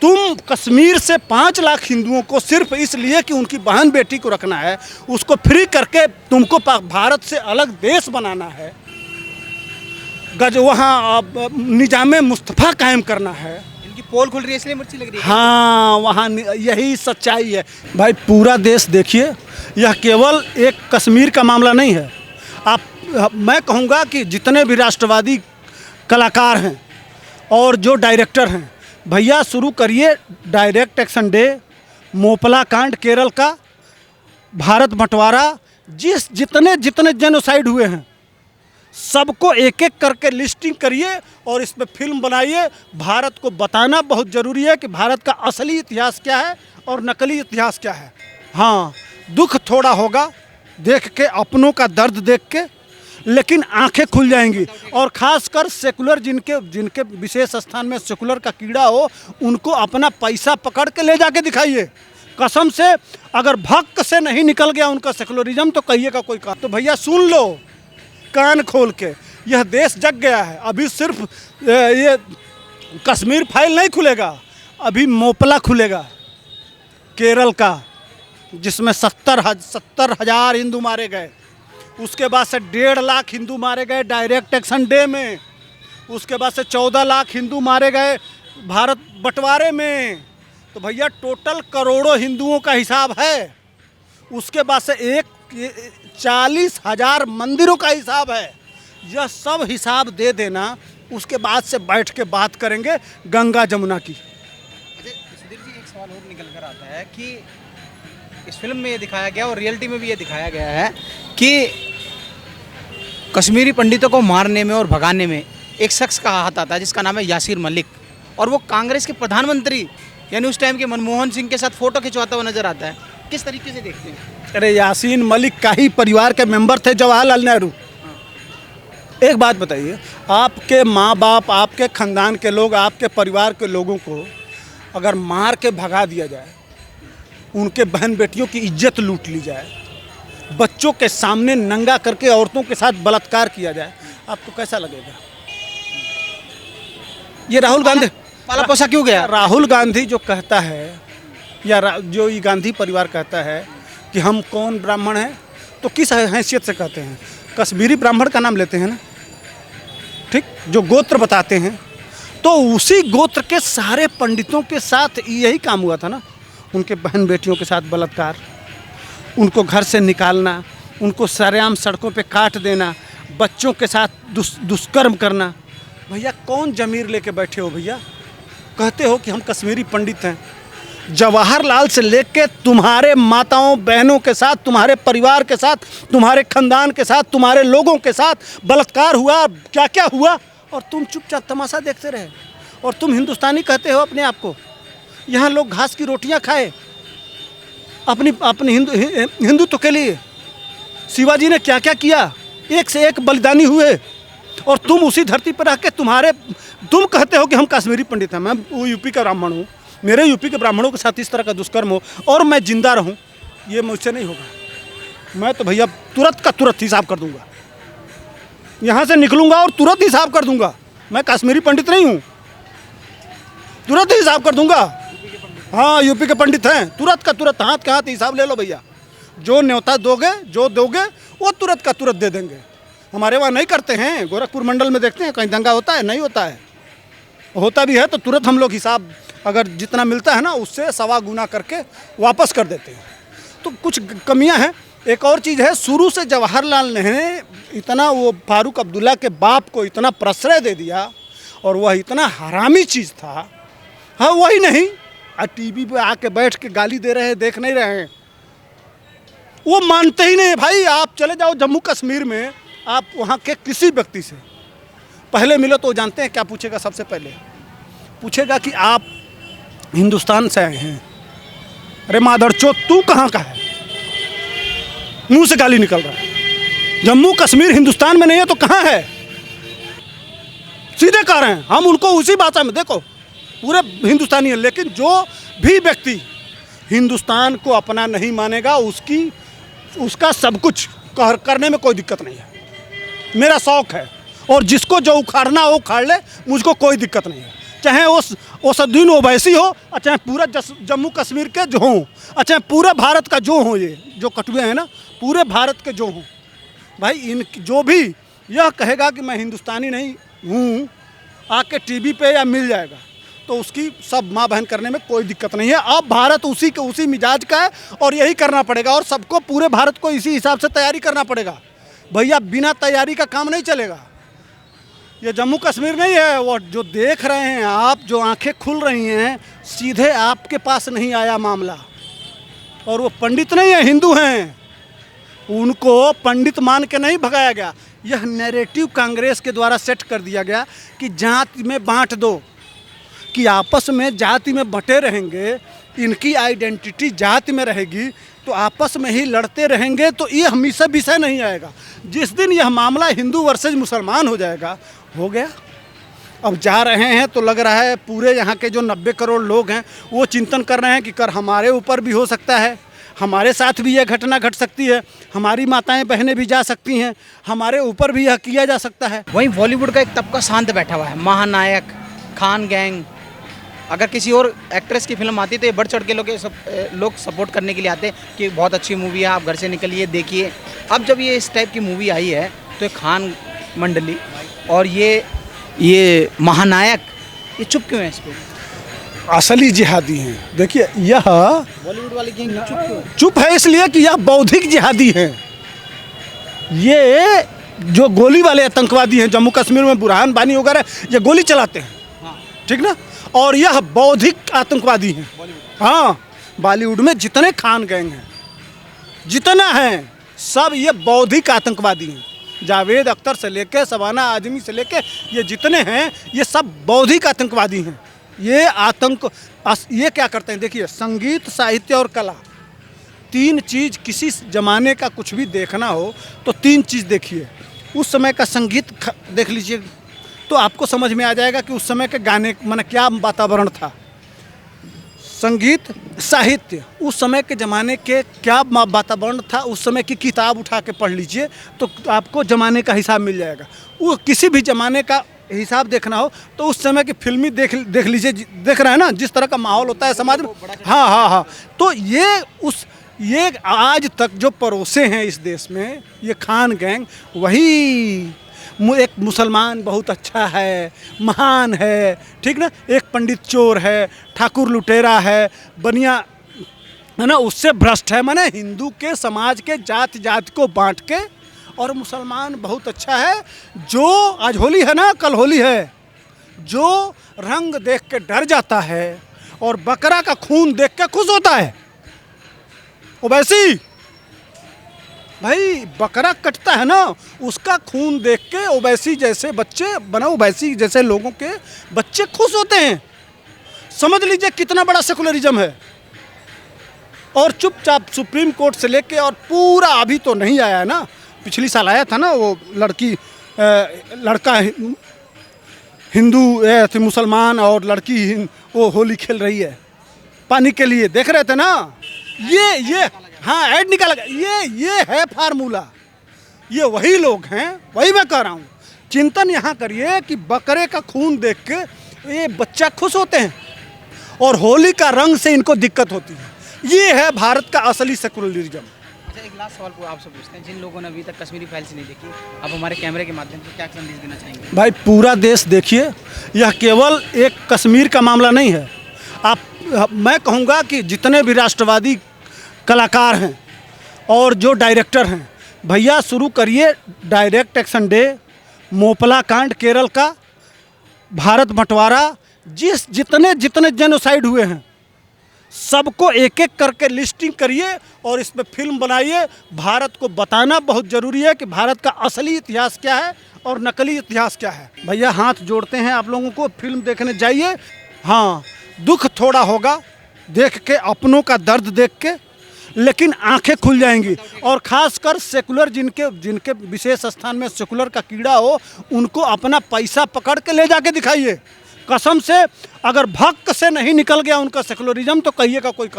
तुम कश्मीर से 5 लाख हिंदुओं को सिर्फ इसलिए कि उनकी बहन बेटी को रखना है, उसको फ्री करके तुमको भारत से अलग देश बनाना है, वहाँ निजामे मुस्तफ़ा कायम करना है। इनकी पोल खुल रही है इसलिए मिर्ची लग रही है। हाँ, वहाँ यही सच्चाई है भाई। पूरा देश देखिए, यह केवल एक कश्मीर का मामला नहीं है। मैं कहूँगा कि जितने भी राष्ट्रवादी कलाकार हैं और जो डायरेक्टर हैं, भैया शुरू करिए डायरेक्ट एक्शन डे, मोपला कांड केरल का, भारत बंटवारा, जितने जेनोसाइड हुए हैं सबको एक एक करके लिस्टिंग करिए और इस पे फिल्म बनाइए। भारत को बताना बहुत ज़रूरी है कि भारत का असली इतिहास क्या है और नकली इतिहास क्या है। हाँ, दुख थोड़ा होगा देख के, अपनों का दर्द देख के, लेकिन आंखें खुल जाएंगी। और ख़ासकर सेकुलर जिनके विशेष स्थान में सेकुलर का कीड़ा हो, उनको अपना पैसा पकड़ के ले जाके दिखाइए। कसम से अगर भक्त से नहीं निकल गया उनका सेकुलरिज्म तो कहिएगा कोई काम। तो भैया सुन लो कान खोल के, यह देश जग गया है। अभी सिर्फ ये कश्मीर फाइल नहीं खुलेगा, अभी मोपला खुलेगा केरल का, जिसमें 70,000 हिंदू मारे गए। उसके बाद से 1.5 लाख हिंदू मारे गए डायरेक्ट एक्शन डे में। उसके बाद से 14 लाख हिंदू मारे गए भारत बंटवारे में। तो भैया टोटल करोड़ों हिंदुओं का हिसाब है। उसके बाद से 40,000 मंदिरों का हिसाब है। यह सब हिसाब दे देना, उसके बाद से बैठ के बात करेंगे गंगा जमुना की। अच्छा सुधीर जी, एक सवाल और निकल कर आता है कि इस फिल्म में ये दिखाया गया और रियलिटी में भी ये दिखाया गया है कि कश्मीरी पंडितों को मारने में और भगाने में एक शख्स का हाथ आता है जिसका नाम है यासीर मलिक, और वो कांग्रेस के प्रधानमंत्री यानी उस टाइम के मनमोहन सिंह के साथ फ़ोटो खिंचवाता हुआ नजर आता है। किस तरीके से देखते हैं? अरे यासीन मलिक का ही परिवार के मेंबर थे जवाहरलाल नेहरू। एक बात बताइए, आपके माँ बाप, आपके ख़ानदान के लोग, आपके परिवार के लोगों को अगर मार के भगा दिया जाए, उनके बहन बेटियों की इज्जत लूट ली जाए, बच्चों के सामने नंगा करके औरतों के साथ बलात्कार किया जाए, आपको कैसा लगेगा? ये राहुल गांधी पाला पोसा क्यों गया? राहुल गांधी जो कहता है, या जो ये गांधी परिवार कहता है कि हम कौन ब्राह्मण हैं, तो किस हैसियत से कहते हैं? कश्मीरी ब्राह्मण का नाम लेते हैं ना, ठीक, जो गोत्र बताते हैं। तो उसी गोत्र के सारे पंडितों के साथ यही काम हुआ था ना, उनके बहन बेटियों के साथ बलात्कार, उनको घर से निकालना, उनको सरेआम सड़कों पे काट देना, बच्चों के साथ दुष्कर्म करना। भैया कौन ज़मीर लेके बैठे हो भैया? कहते हो कि हम कश्मीरी पंडित हैं। जवाहरलाल से लेके तुम्हारे माताओं बहनों के साथ, तुम्हारे परिवार के साथ, तुम्हारे ख़ानदान के साथ, तुम्हारे लोगों के साथ बलात्कार हुआ, क्या क्या हुआ, और तुम चुपचाप तमाशा देखते रहे। और तुम हिंदुस्तानी कहते हो अपने आप को। यहाँ लोग घास की रोटियाँ खाए अपनी हिंदुत्व के लिए। शिवाजी ने क्या क्या किया, एक से एक बलिदानी हुए, और तुम उसी धरती पर रह के तुम कहते हो कि हम कश्मीरी पंडित हैं। मैं वो यूपी का ब्राह्मण हूँ, मेरे यूपी के ब्राह्मणों के साथ इस तरह का दुष्कर्म हो और मैं जिंदा रहूं, ये मुझसे नहीं होगा। मैं तो भैया तुरंत का तुरंत हिसाब कर दूंगा, यहाँ से निकलूंगा और तुरंत हिसाब कर दूंगा। मैं कश्मीरी पंडित नहीं हूँ, तुरंत ही हिसाब कर दूंगा। हाँ, यूपी के पंडित हैं, तुरंत का तुरंत हाथ के हाथ हिसाब ले लो भैया। जो न्योता दोगे वो तुरंत का तुरंत दे देंगे। हमारे वहाँ नहीं करते हैं, गोरखपुर मंडल में देखते हैं कहीं दंगा होता है? नहीं होता है। होता भी है तो तुरंत हम लोग हिसाब अगर जितना मिलता है ना उससे 1.25 गुना करके वापस कर देते हैं। तो कुछ कमियां हैं। एक और चीज़ है, शुरू से जवाहरलाल ने इतना वो फारूक अब्दुल्ला के बाप को इतना प्रश्रय दे दिया, और वह इतना हरामी चीज़ था। हाँ, वही नहीं, टीवी पे आके बैठ के गाली दे रहे हैं, देख नहीं रहे हैं, वो मानते ही नहीं। भाई आप चले जाओ जम्मू कश्मीर में, आप वहाँ के किसी व्यक्ति से पहले मिलो तो जानते हैं क्या पूछेगा? सबसे पहले पूछेगा कि आप हिंदुस्तान से आए हैं। अरे मादरचोद, तू कहाँ का है? मुंह से गाली निकल रहा है। जम्मू कश्मीर हिंदुस्तान में नहीं है तो कहाँ है? सीधे कह रहे हैं हम उनको उसी भाषा में। देखो पूरे हिंदुस्तानी है, लेकिन जो भी व्यक्ति हिंदुस्तान को अपना नहीं मानेगा, उसका सब कुछ करने में कोई दिक्कत नहीं है। मेरा शौक़ है, और जिसको जो उखाड़ना हो उखाड़ ले, मुझको कोई दिक्कत नहीं है। चाहे वो असदुद्दीन ओवैसी हो, और चाहे पूरा जम्मू कश्मीर के जो हों, और चाहे पूरे भारत का जो हो, ये जो कटुए हैं ना, पूरे भारत के जो हों, भाई इन जो भी यह कहेगा कि मैं हिंदुस्तानी नहीं हूँ, आके टीवी पे या मिल जाएगा तो उसकी सब माँ बहन करने में कोई दिक्कत नहीं है। अब भारत उसी के उसी मिजाज का है और यही करना पड़ेगा, और सबको पूरे भारत को इसी हिसाब से तैयारी करना पड़ेगा भैया। बिना तैयारी का काम नहीं चलेगा। ये जम्मू कश्मीर नहीं है, वो जो देख रहे हैं आप, जो आंखें खुल रही हैं, सीधे आपके पास नहीं आया मामला। और वो पंडित नहीं है, हिंदू हैं, उनको पंडित मान के नहीं भगाया गया। यह नैरेटिव कांग्रेस के द्वारा सेट कर दिया गया कि जाति में बांट दो, कि आपस में जाति में बंटे रहेंगे, इनकी आइडेंटिटी जाति में रहेगी तो आपस में ही लड़ते रहेंगे, तो ये हमेशा विषय नहीं आएगा। जिस दिन यह मामला हिंदू वर्सेज मुसलमान हो जाएगा, हो गया। अब जा रहे हैं तो लग रहा है पूरे यहाँ के जो 90 करोड़ लोग हैं वो चिंतन कर रहे हैं कि कर हमारे ऊपर भी हो सकता है, हमारे साथ भी यह घटना घट सकती है, हमारी माताएं बहनें भी जा सकती हैं, हमारे ऊपर भी यह किया जा सकता है। वहीं बॉलीवुड का एक तबका शांत बैठा हुआ है, महानायक, खान गैंग। अगर किसी और एक्ट्रेस की फिल्म आती तो ये बढ़ चढ़ के लोग सपोर्ट करने के लिए आते कि बहुत अच्छी मूवी है, आप घर से निकलिए देखिए। अब जब ये इस टाइप की मूवी आई है तो खान मंडली और ये महानायक, ये चुप क्यों है इस पर? असली जिहादी हैं। देखिए यह बॉलीवुड वाले गैंग चुप क्यों है? चुप है इसलिए कि यह बौद्धिक जिहादी हैं। ये जो गोली वाले आतंकवादी हैं, जम्मू कश्मीर में बुरहान वानी वगैरह ये गोली चलाते हैं, ठीक ना, और यह बौद्धिक आतंकवादी हैं। हाँ, बॉलीवुड में जितने खान गैंग हैं, जितना हैं, सब ये बौद्धिक आतंकवादी हैं। जावेद अख्तर से लेके शबाना आजमी से लेके ये जितने हैं, ये सब बौद्धिक आतंकवादी हैं। ये क्या करते हैं, देखिए संगीत, साहित्य और कला, तीन चीज़। किसी ज़माने का कुछ भी देखना हो तो तीन चीज़ देखिए। उस समय का संगीत देख लीजिए तो आपको समझ में आ जाएगा कि उस समय के गाने माने क्या वातावरण था। संगीत, साहित्य, उस समय के ज़माने के क्या वातावरण था, उस समय की किताब उठा के पढ़ लीजिए तो आपको ज़माने का हिसाब मिल जाएगा। वो किसी भी ज़माने का हिसाब देखना हो तो उस समय की फिल्मी देख लीजिए, देख रहे हैं ना जिस तरह का माहौल होता है समाज में। हाँ, तो ये आज तक जो परोसे हैं इस देश में, ये खान गैंग, वही एक मुसलमान बहुत अच्छा है, महान है, ठीक ना, एक पंडित चोर है, ठाकुर लुटेरा है, बनिया है ना, उससे भ्रष्ट है। माने हिंदू के समाज के जाति को बांट के, और मुसलमान बहुत अच्छा है। जो आज होली है ना, कल होली है, जो रंग देख के डर जाता है और बकरा का खून देख के खुश होता है, ओवैसी भाई बकरा कटता है ना, उसका खून देख के ओवैसी जैसे बच्चे बना, ओवैसी जैसे लोगों के बच्चे खुश होते हैं। समझ लीजिए कितना बड़ा सेकुलरिज्म है। और चुपचाप सुप्रीम कोर्ट से लेके और पूरा, अभी तो नहीं आया है ना, पिछली साल आया था ना, वो लड़का हिंदू थी, मुसलमान, और लड़की वो होली खेल रही है पानी के लिए, देख रहे थे ना। ये हाँ, ऐड निकाला गया। ये है फार्मूला, ये वही लोग हैं। वही मैं कह रहा हूँ, चिंतन यहाँ करिए कि बकरे का खून देख के ये बच्चा खुश होते हैं और होली का रंग से इनको दिक्कत होती है। ये है भारत का असली सेकुलरिज्म। अच्छा, एक लास्ट सवाल को आपसे पूछते हैं, जिन लोगों ने अभी तक कश्मीरी फाइल्स नहीं देखी, आप हमारे कैमरे के माध्यम से क्या संदेश देना चाहेंगे? भाई पूरा देश देखिए, यह केवल एक कश्मीर का मामला नहीं है। मैं कहूँगा कि जितने भी राष्ट्रवादी कलाकार हैं और जो डायरेक्टर हैं, भैया शुरू करिए डायरेक्ट एक्शन डे, मोपला कांड केरल का, भारत बंटवारा, जितने जेनोसाइड हुए हैं सबको एक एक करके लिस्टिंग करिए और इस पे फिल्म बनाइए। भारत को बताना बहुत ज़रूरी है कि भारत का असली इतिहास क्या है और नकली इतिहास क्या है। भैया हाथ जोड़ते हैं आप लोगों को, फिल्म देखने जाइए। हाँ, दुख थोड़ा होगा देख के, अपनों का दर्द देख के, लेकिन आंखें खुल जाएंगी। और ख़ासकर सेकुलर, जिनके विशेष स्थान में सेकुलर का कीड़ा हो, उनको अपना पैसा पकड़ के ले जाके दिखाइए। कसम से, अगर भक्त से नहीं निकल गया उनका सेकुलरिज्म तो कहिएगा कोई